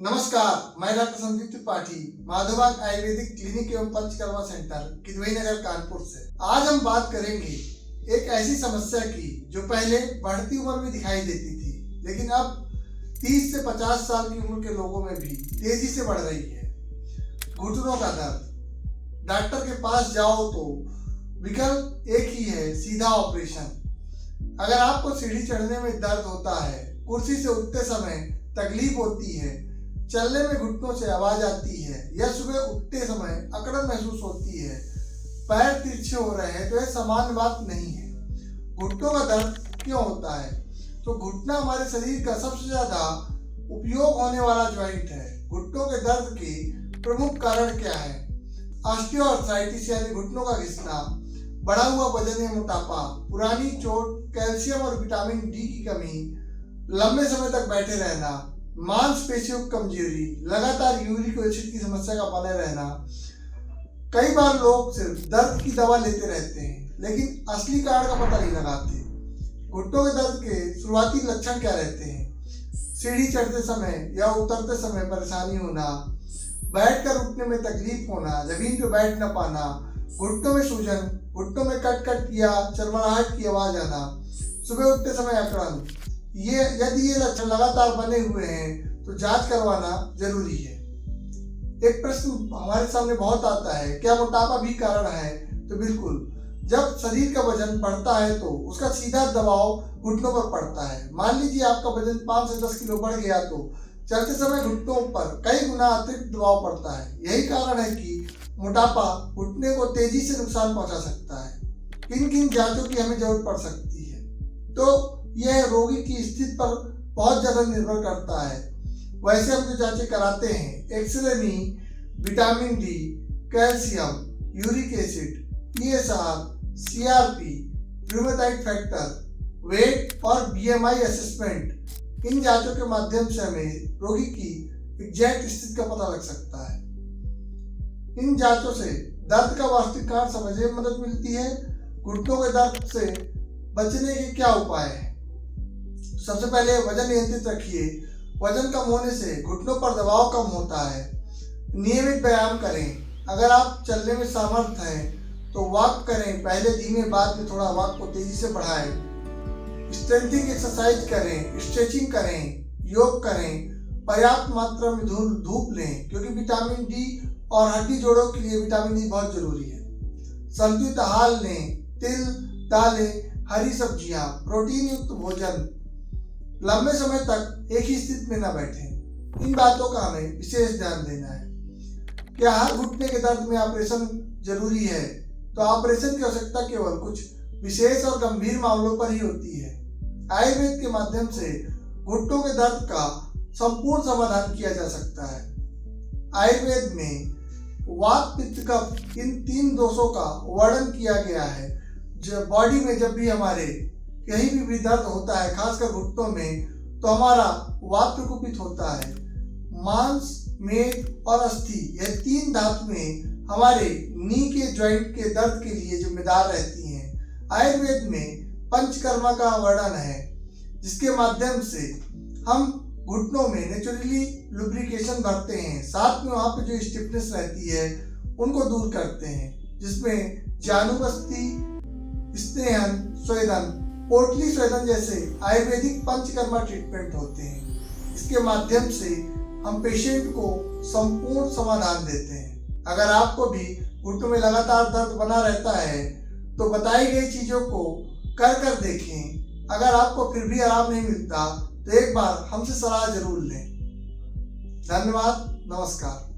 नमस्कार, मैं doctor Sandeep Tripathi, Madhavbaug Ayurvedic clinic एवं पंचकर्मा सेंटर, किदवई नगर, कानपुर से। आज हम बात करेंगे एक ऐसी समस्या की जो पहले बढ़ती उम्र में दिखाई देती थी, लेकिन अब 30 से 50 साल की उम्र के लोगों में भी तेजी से बढ़ रही है। घुटनों का दर्द। डॉक्टर के पास जाओ तो विकल्प एक ही है, सीधा ऑपरेशन। अगर आपको सीढ़ी चढ़ने में दर्द होता है, कुर्सी से उठते समय तकलीफ होती है, चलने में घुटनों से आवाज आती है या सुबह उठते समय अकड़न महसूस होती है, पैर तिरछे हो रहे हैं, तो यह सामान्य बात नहीं है। घुटनों का दर्द क्यों होता है? तो घुटना हमारे शरीर का सबसे ज्यादा उपयोग होने वाला ज्वाइंट है। घुटनों के दर्द के प्रमुख कारण क्या है? ऑस्टियोआर्थराइटिस यानी घुटनों का घिसना, बढ़ा हुआ वजन या मोटापा, पुरानी चोट, कैल्शियम और विटामिन डी की कमी, लंबे समय तक बैठे रहना, मांसपेशियों की कमजोरी, लगातार यूरिक एसिड की समस्या का बने रहना। कई बार लोग सिर्फ दर्द की दवा लेते रहते हैं, लेकिन असली कारण का पता नहीं लगाते। घुटनों के दर्द के शुरुआती लक्षण क्या रहते हैं? सीढ़ी चढ़ते समय या उतरते समय परेशानी होना, बैठकर उठने में तकलीफ होना, जमीन पर बैठ न पाना, घुटनों में सूजन, घुटनों में कट कट या चरमराहट की आवाज आना, सुबह उठते समय अकड़न। यदि ये लक्षण लगातार बने हुए हैं तो जांच करवाना जरूरी है। एक प्रश्न हमारे सामने बहुत आता है, क्या मोटापा भी कारण है? तो बिल्कुल, जब शरीर का वजन बढ़ता है तो उसका सीधा दबाव घुटनों पर पड़ता है। मान लीजिए आपका वजन 5 से 10 किलो बढ़ गया तो चलते समय घुटनों पर कई गुना अतिरिक्त दबाव पड़ता है। यही कारण है कि मोटापा घुटने को तेजी से नुकसान पहुंचा सकता है। किन किन जांचों की हमें जरूरत पड़ सकती है? तो यह रोगी की स्थिति पर बहुत ज़्यादा निर्भर करता है। वैसे हम जो जांचें कराते हैं, x-ray knee, vitamin D, calcium, uric acid, ESR, CRP, rheumatoid factor, weight और बीएमआई असेसमेंट। इन जांचों के माध्यम से हमें रोगी की एग्जैक्ट स्थिति का पता लग सकता है। इन जांचों से दर्द का वास्तविक कारण समझने में मदद मिलती है। घुटनों के दर्द से बचने के क्या उपाय हैं? सबसे पहले वजन नियंत्रित रखिए। वजन कम होने से घुटनों पर दबाव कम होता है। नियमित व्यायाम करें। अगर आप चलने में समर्थ हैं तो वॉक करें, पहले धीमे बाद में थोड़ा वॉक को तेजी से बढ़ाएं। स्ट्रेंथिंग एक्सरसाइज करें, स्ट्रेचिंग करें, योग करें। पर्याप्त मात्रा में धूप लें, क्योंकि विटामिन डी और हड्डी जोड़ों के लिए विटामिन डी बहुत जरूरी है। संतुलित आहार लें, तिल, दालें, हरी सब्जियां, प्रोटीन युक्त भोजन। लंबे समय तक एक ही स्थिति में न बैठें। इन बातों का हमें विशेष ध्यान देना है। क्या हर घुटने के दर्द में ऑपरेशन जरूरी है? तो ऑपरेशन की आवश्यकता केवल कुछ विशेष और गंभीर मामलों पर ही होती है। आयुर्वेद के माध्यम से घुटनों के दर्द का संपूर्ण समाधान किया जा सकता है। आयुर्वेद में वात, पित्त, कफ, इन 3 दोषों का वर्णन किया गया है। जो बॉडी में जब भी हमारे कहीं भी दर्द होता है, खासकर घुटनों में, तो हमारा वात प्रकोपित होता है। मांस, मेद और अस्थि, यह 3 धातुएं हमारे नी के ज्वाइंट के दर्द के लिए जिम्मेदार रहती हैं। आयुर्वेद में पंचकर्मा का वर्णन है, जिसके माध्यम से हम घुटनों में नेचुरली लुब्रिकेशन भरते हैं। साथ में वहाँ पे जो स्टिफनेस रहती है उनको दूर करते हैं, जिसमें जानुबस्ती, स्नेहन, स्वेदन, पोटली स्वेदन जैसे आयुर्वेदिक पंचकर्मा ट्रीटमेंट होते हैं। इसके माध्यम से हम पेशेंट को संपूर्ण समाधान देते हैं। अगर आपको भी घुटनों में लगातार दर्द बना रहता है तो बताई गई चीज़ों को कर देखें। अगर आपको फिर भी आराम नहीं मिलता तो एक बार हमसे सलाह जरूर लें। धन्यवाद, नमस्कार।